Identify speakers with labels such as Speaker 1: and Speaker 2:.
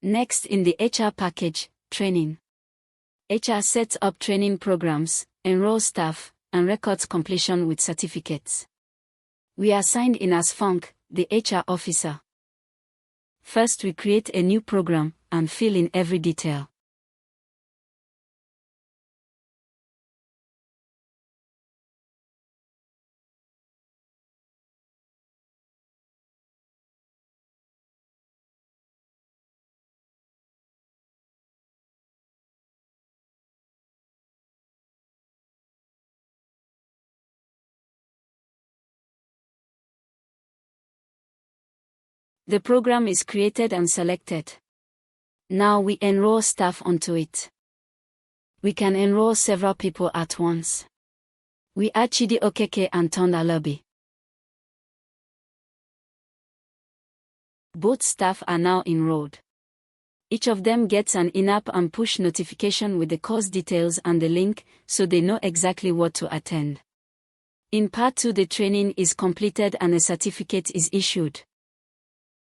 Speaker 1: Next, in the HR package, training. HR sets up training programs, enrolls staff, and records completion with certificates. We are signed in as Funk, the HR officer. First, we create a new program and fill in every detail. The program is created and selected. Now we enroll staff onto it. We can enroll several people at once. We add Chidi Okeke and Tonda Lobby. Both staff are now enrolled. Each of them gets an in-app and push notification with the course details and the link, so they know exactly what to attend. In Part 2, the training is completed and a certificate is issued.